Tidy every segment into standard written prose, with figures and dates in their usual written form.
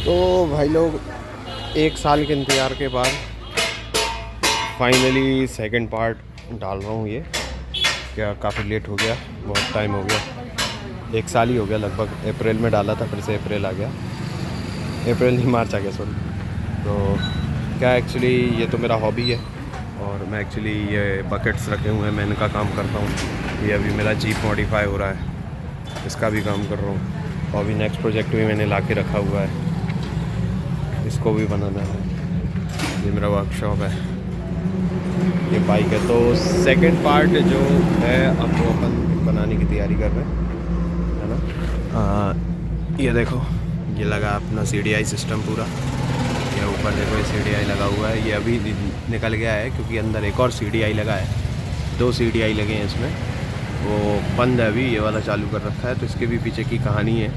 तो भाई लोग 1 साल के इंतज़ार के बाद फाइनली सेकंड पार्ट डाल रहा हूँ। ये क्या काफ़ी लेट हो गया, बहुत टाइम हो गया, 1 साल ही हो गया लगभग। अप्रैल में डाला था, फिर से अप्रैल आ गया, अप्रैल नहीं मार्च आ गया सॉरी। तो क्या एक्चुअली ये तो मेरा हॉबी है और मैं एक्चुअली ये बकेट्स रखे हुए हैं, मैं इनका काम करता हूँ। ये अभी मेरा जीप मॉडिफाई हो रहा है, इसका भी काम कर रहा हूँ। और अभी नेक्स्ट प्रोजेक्ट भी मैंने ला के रखा हुआ है, इसको भी बनाना है। ये मेरा वर्कशॉप है, ये बाइक है। तो सेकंड पार्ट जो है अब वो अपन बनाने की तैयारी कर रहे हैं, है ना। ये देखो, ये लगा अपना CDI सिस्टम पूरा। ये ऊपर देखो, ये CDI लगा हुआ है, ये अभी निकल गया है क्योंकि अंदर एक और CDI लगा है। 2 CDI लगे हैं इसमें, वो बंद है अभी, ये वाला चालू कर रखा है। तो इसके भी पीछे की कहानी है,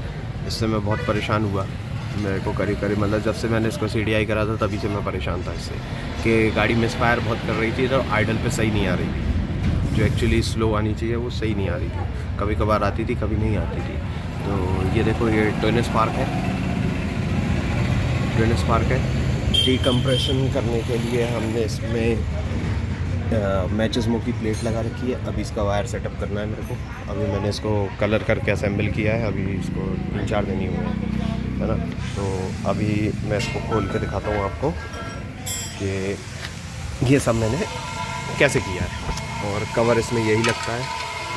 इससे मैं बहुत परेशान हुआ। मेरे को करीब मतलब जब से मैंने इसको CDI करा था तभी से मैं परेशान था इससे, कि गाड़ी मिसफायर बहुत कर रही थी, तो आइडल पे सही नहीं आ रही थी। जो एक्चुअली स्लो आनी चाहिए वो सही नहीं आ रही थी, कभी कभार आती थी, कभी नहीं आती थी। तो ये देखो, ये ट्विन स्पार्क है, ट्विन स्पार्क है। डिकम्प्रेशन करने के लिए हमने इसमें मैचेस मो की प्लेट लगा रखी है। अभी इसका वायर सेटअप करना है मेरे को। अभी मैंने इसको कलर करके असेंबल किया है, अभी इसको 3-4 दिन ही हुए हैं, है ना। तो अभी मैं इसको खोल के दिखाता हूँ आपको कि ये सब मैंने कैसे किया है। और कवर इसमें यही लगता है,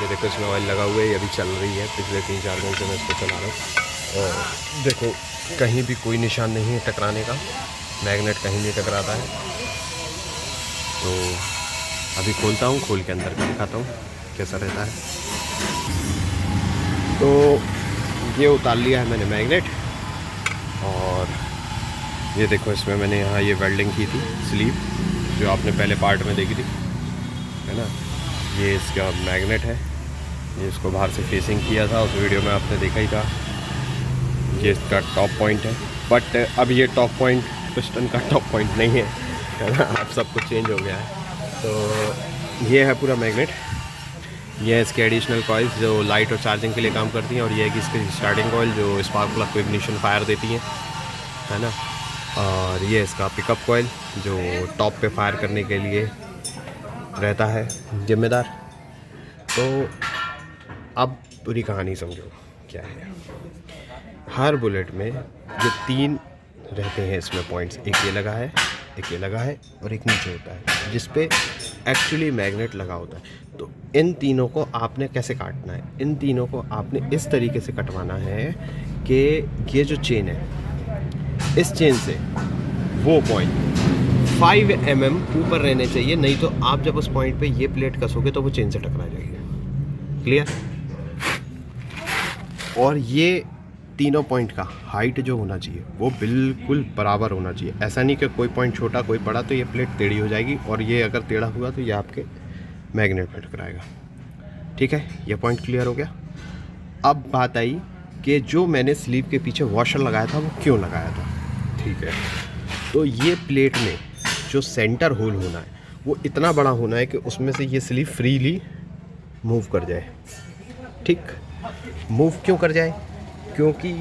ये देखो इसमें ऑयल लगा हुआ है, ये अभी चल रही है। पिछले 3-4 दिन से मैं इसको चला रहा हूँ और देखो कहीं भी कोई निशान नहीं है टकराने का, मैग्नेट कहीं नहीं टकराता है। तो अभी खोलता हूँ, खोल के अंदर का दिखाता हूँ कैसा रहता है। तो ये उतार लिया है मैंने मैग्नेट, और ये देखो इसमें मैंने यहाँ ये वेल्डिंग की थी स्लीव, जो आपने पहले पार्ट में देखी थी, है ना। ये इसका मैग्नेट है, ये इसको बाहर से फेसिंग किया था, उस वीडियो में आपने देखा ही था। ये इसका टॉप पॉइंट है, बट अब ये टॉप पॉइंट पिस्टन का टॉप पॉइंट नहीं है ना, अब सब कुछ चेंज हो गया है। तो ये है पूरा मैग्नेट। ये है इसके एडिशनल कॉइल्स जो लाइट और चार्जिंग के लिए काम करती हैं, और ये है कि इसकी स्टार्टिंग कॉइल जो स्पार्क प्लग को इग्निशन फायर देती हैं, है ना। और ये इसका पिकअप कॉइल जो टॉप पे फायर करने के लिए रहता है जिम्मेदार। तो अब पूरी कहानी समझो क्या है। हर बुलेट में जो 3 रहते हैं इसमें पॉइंट्स, एक ये लगा है, एक ये लगा है, और एक नीचे होता है जिस पे एक्चुअली मैग्नेट लगा होता है। तो इन तीनों को आपने कैसे काटना है, इन तीनों को आपने इस तरीके से कटवाना है कि ये जो चेन है, इस चेन से वो पॉइंट 5 mm ऊपर रहने चाहिए, नहीं तो आप जब उस पॉइंट पे ये प्लेट कसोगे तो वो चेन से टकरा जाएगी। क्लियर। और ये तीनों पॉइंट का हाइट जो होना चाहिए वो बिल्कुल बराबर होना चाहिए। ऐसा नहीं कि कोई पॉइंट छोटा कोई बड़ा तो ये प्लेट टेढ़ी हो जाएगी, और ये अगर टेढ़ा हुआ तो ये आपके मैग्नेट पे टकराएगा। ठीक है, ये पॉइंट क्लियर हो गया। अब बात आई कि जो मैंने स्लीव के पीछे वॉशर लगाया था वो क्यों लगाया था। ठीक है, तो ये प्लेट में जो सेंटर होल होना है वो इतना बड़ा होना है कि उसमें से ये स्लीव फ्रीली मूव कर जाए। ठीक, मूव क्यों कर जाए, क्योंकि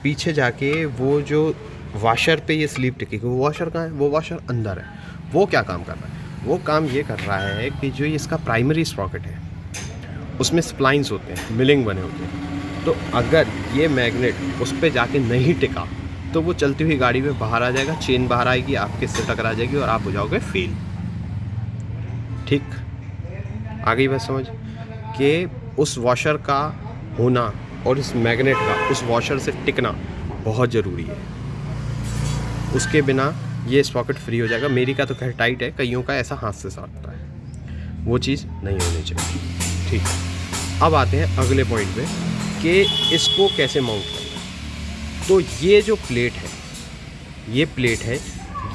पीछे जाके वो जो वॉशर पे ये स्लीव टिकेगी, वो वॉशर कहाँ है, वो वॉशर अंदर है। वो क्या काम कर रहा है, वो काम ये कर रहा है कि जो इसका प्राइमरी स्प्रॉकेट है उसमें स्प्लाइंस होते हैं, मिलिंग बने होते हैं। तो अगर ये मैग्नेट उस पर जाके नहीं टिका तो वो चलती हुई गाड़ी में बाहर आ जाएगा, चेन बाहर आएगी, आपके इससे टकरा जाएगी और आप हो जाओगे फेल। ठीक, आ गई बात समझ कि उस वॉशर का होना और इस मैग्नेट का उस वॉशर से टिकना बहुत ज़रूरी है। उसके बिना ये स्प्रॉकेट फ्री हो जाएगा। मेरी का तो खैर टाइट है, कईयों का ऐसा हाथ से साटता है, वो चीज़ नहीं होनी चाहिए। ठीक, अब आते हैं अगले पॉइंट पे कि इसको कैसे माउंट करना है। तो ये जो प्लेट है, ये प्लेट है,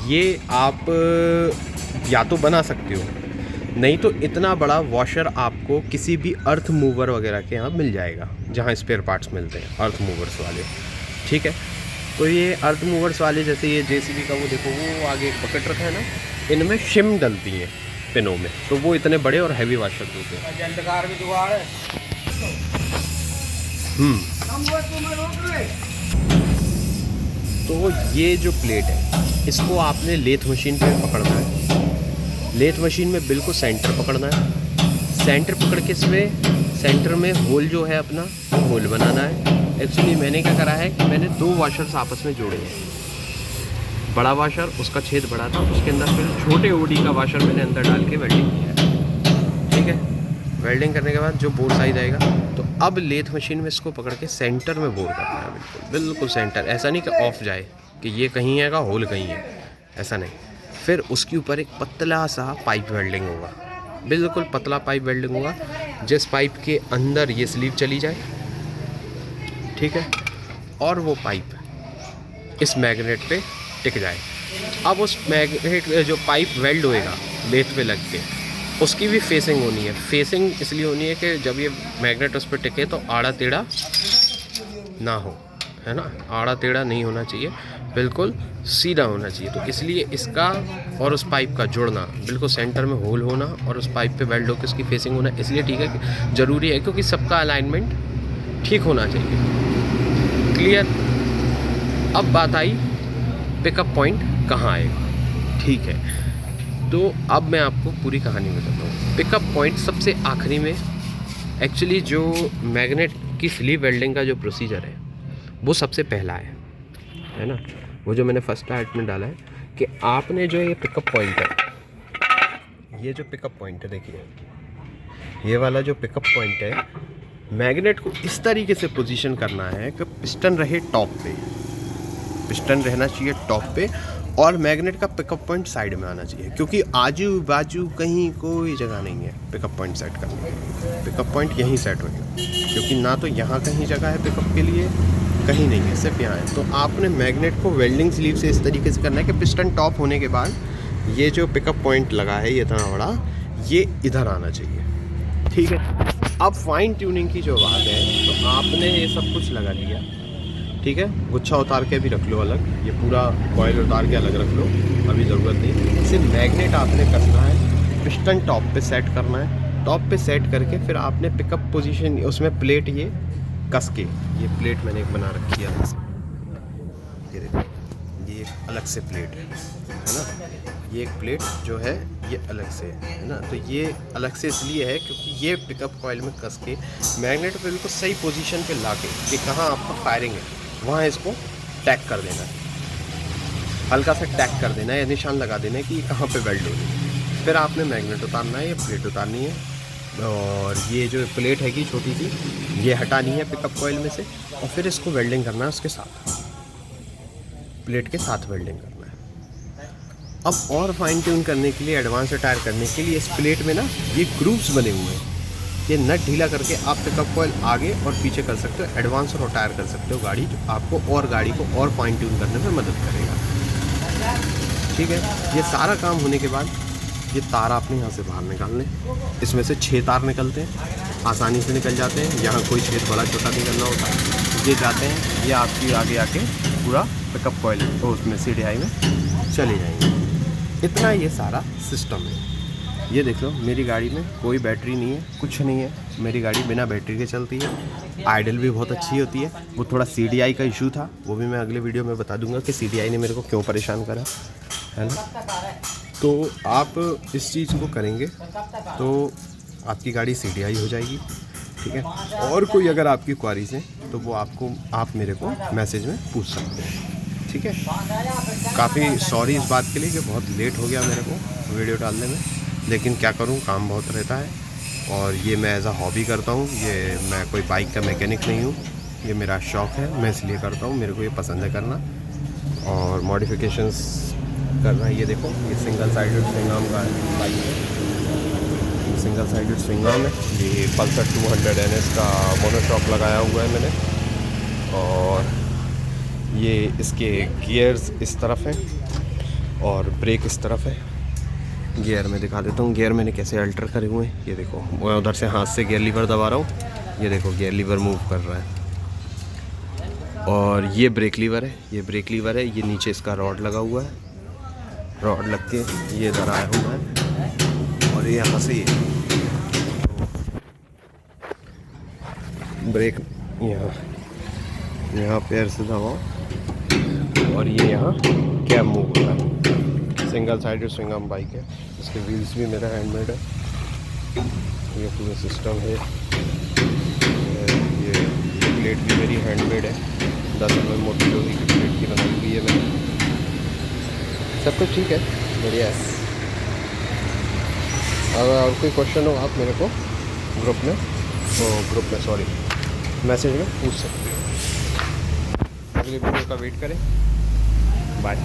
ये आप या तो बना सकते हो, नहीं तो इतना बड़ा वॉशर आपको किसी भी अर्थ मूवर वगैरह के यहाँ मिल जाएगा, जहाँ स्पेयर पार्ट्स मिलते हैं अर्थ मूवर्स वाले। ठीक है, तो ये अर्थ मूवर्स वाले जैसे ये JCB का वो देखो, वो आगे एक बकेट रखा है ना, इनमें शिम डलती हैं पिनों में, तो वो इतने बड़े और हैवी वॉशर होते हैं। तो ये जो प्लेट है इसको आपने लेथ मशीन पे पकड़ना है। लेथ मशीन में बिल्कुल सेंटर पकड़ना है। सेंटर पकड़ के इसमें सेंटर में होल जो है अपना वो होल बनाना है। एक्चुअली मैंने क्या करा है कि मैंने 2 वाशर्स आपस में जोड़े हैं। बड़ा वाशर उसका छेद बड़ा था, उसके अंदर फिर छोटे ओडी का वाशर मैंने अंदर डाल के वेल्डिंग किया है। ठीक है, वेल्डिंग करने के बाद जो बोर साइज आएगा, तो अब लेथ मशीन में इसको पकड़ के सेंटर में बोर करना है। बिल्कुल बिल्कुल सेंटर, ऐसा नहीं कि ऑफ जाए कि ये कहीं है का होल कहीं है, ऐसा नहीं। फिर उसके ऊपर एक पतला सा पाइप वेल्डिंग होगा, बिल्कुल पतला पाइप वेल्डिंग होगा, जिस पाइप के अंदर ये स्लीव चली जाए। ठीक है, और वो पाइप इस मैग्नेट पे टिक जाए। अब उस मैग्नेट जो पाइप वेल्ड होएगा लेथ पे लग के, उसकी भी फेसिंग होनी है। फेसिंग इसलिए होनी है कि जब ये मैग्नेट उस पर टिके तो आड़ा टेढ़ा ना हो, है ना, आड़ा टेढ़ा नहीं होना चाहिए, बिल्कुल सीधा होना चाहिए। तो इसलिए इसका और उस पाइप का जुड़ना, बिल्कुल सेंटर में होल होना और उस पाइप पे वेल्ड होकर उसकी फेसिंग होना इसलिए ठीक है कि ज़रूरी है, क्योंकि सबका अलाइनमेंट ठीक होना चाहिए। क्लियर। अब बात आई पिकअप पॉइंट कहाँ आएगा। ठीक है, तो अब मैं आपको पूरी कहानी बताता हूँ। पिकअप पॉइंट सबसे आखिरी में, एक्चुअली जो मैग्नेट की स्लीव वेल्डिंग का जो प्रोसीजर है वो सबसे पहला है ना, वो जो मैंने फर्स्ट पार्ट में डाला है कि आपने जो ये पिकअप पॉइंट है, ये जो पिकअप पॉइंट है, देखिए ये वाला जो पिकअप पॉइंट है, मैग्नेट को इस तरीके से पोजीशन करना है कि पिस्टन रहे टॉप पे, पिस्टन रहना चाहिए टॉप पे, और मैग्नेट का पिकअप पॉइंट साइड में आना चाहिए, क्योंकि आजू बाजू कहीं कोई जगह नहीं है पिकअप पॉइंट सेट करने की। पिकअप पॉइंट यहीं सेट होगा, क्योंकि ना तो यहाँ कहीं जगह है पिकअप के लिए, कहीं नहीं है, सिर्फ यहाँ है। तो आपने मैग्नेट को वेल्डिंग स्लीव से इस तरीके से करना है कि पिस्टन टॉप होने के बाद ये जो पिकअप पॉइंट लगा है ये इतना बड़ा, ये इधर आना चाहिए। ठीक है, अब फाइन ट्यूनिंग की जो बात है, तो आपने ये सब कुछ लगा लिया। ठीक है, गुच्छा उतार के भी रख लो अलग, ये पूरा कॉइल उतार के अलग रख लो, अभी ज़रूरत नहीं। सिर्फ मैग्नेट आपने कसना है, पिस्टन टॉप पे सेट करना है। टॉप पे सेट करके फिर आपने पिकअप पोजीशन, उसमें प्लेट ये कस के, ये प्लेट मैंने एक बना रखी है अलग से, ये देखो, ये एक अलग से प्लेट है ना, ये एक प्लेट जो है ये अलग से है ना। तो ये अलग से इसलिए है क्योंकि ये पिकअप कॉइल में कस के मैग्नेट को बिल्कुल सही पोजीशन पे ला के कि कहाँ आपका फायरिंग है वहाँ इसको टैग कर देना है, हल्का सा टैग कर देना है या निशान लगा देना है कि ये कहाँ पे वेल्ड होनी है। फिर आपने मैग्नेट उतारना है, ये प्लेट उतारनी है, और ये जो प्लेट हैगी छोटी सी ये हटानी है पिकअप कॉइल में से, और फिर इसको वेल्डिंग करना है उसके साथ, प्लेट के साथ वेल्डिंग करना है। अब और फाइन ट्यून करने के लिए, एडवांस टायर करने के लिए, इस प्लेट में ना ये ग्रूव्स बने हुए हैं, ये नट ढीला करके आप पिकअप कॉइल आगे और पीछे कर सकते हो, एडवांस और टायर कर सकते हो गाड़ी, जो आपको और गाड़ी को और फाइन ट्यून करने में मदद करेगा। ठीक है, ये सारा काम होने के बाद ये तार आपने यहाँ से बाहर निकालने, इसमें से 6 तार निकलते हैं, आसानी से निकल जाते हैं, यहाँ कोई छेद बड़ा छोटा नहीं करना होता। ये जाते हैं, ये आपकी आगे आके पूरा पिकअप कॉइल तो उसमें CDI में चले जाएंगे। इतना ये सारा सिस्टम है। ये देख लो, मेरी गाड़ी में कोई बैटरी नहीं है, कुछ नहीं है, मेरी गाड़ी बिना बैटरी के चलती है, आइडल भी बहुत अच्छी होती है। वो थोड़ा CDI का इशू था, वो भी मैं अगले वीडियो में बता दूंगा कि CDI ने मेरे को क्यों परेशान करा, है ना। तो आप इस चीज़ को करेंगे तो आपकी गाड़ी CDI हो जाएगी। ठीक है, और कोई अगर आपकी क्वारीज है तो वो आप मेरे को मैसेज में पूछ सकते हैं। ठीक है, काफ़ी सॉरी इस बात के लिए कि बहुत लेट हो गया मेरे को वीडियो डालने में, लेकिन क्या करूं, काम बहुत रहता है, और ये मैं एज अ हॉबी करता हूं। ये मैं कोई बाइक का मैकेनिक नहीं हूं, ये मेरा शौक़ है, मैं इसलिए करता हूं, मेरे को ये पसंद है करना और मॉडिफिकेशंस करना। ये देखो, ये सिंगल साइडेड स्विंग आर्म का बाइक है, सिंगल साइडेड स्विंग आर्म है। ये पल्सर 200 NS का मोनोशॉक लगाया हुआ है मैंने, और ये इसके गियर्स इस तरफ हैं और ब्रेक इस तरफ है। गियर में दिखा देता हूँ, गियर मैंने कैसे अल्टर करे हुए हैं। ये देखो, मैं उधर से हाथ से गियर लीवर दबा रहा हूँ, ये देखो गियर लीवर मूव कर रहा है, और ये ब्रेक लीवर है, ये ब्रेक लीवर है, ये नीचे इसका रॉड लगा हुआ है, रॉड लग के ये इधर आया हुआ है, और ये यहाँ से ब्रेक यहाँ पैर से दबाओ और ये यहाँ कैम मूव होता है। Single sided swing arm bike है। इसके व्हील्स भी मेरा हैंडमेड है। ये पूरा सिस्टम है। ये प्लेट भी मेरी हैंडमेड है। 10 mm मोटी लोहे की प्लेट की बनाई हुई है मैंने। सब कुछ ठीक है, बढ़िया है। अगर और कोई क्वेश्चन हो आप मेरे को ग्रुप में सॉरी मैसेज में पूछ सकते हो। अगली वीडियो का वेट करें। बाय।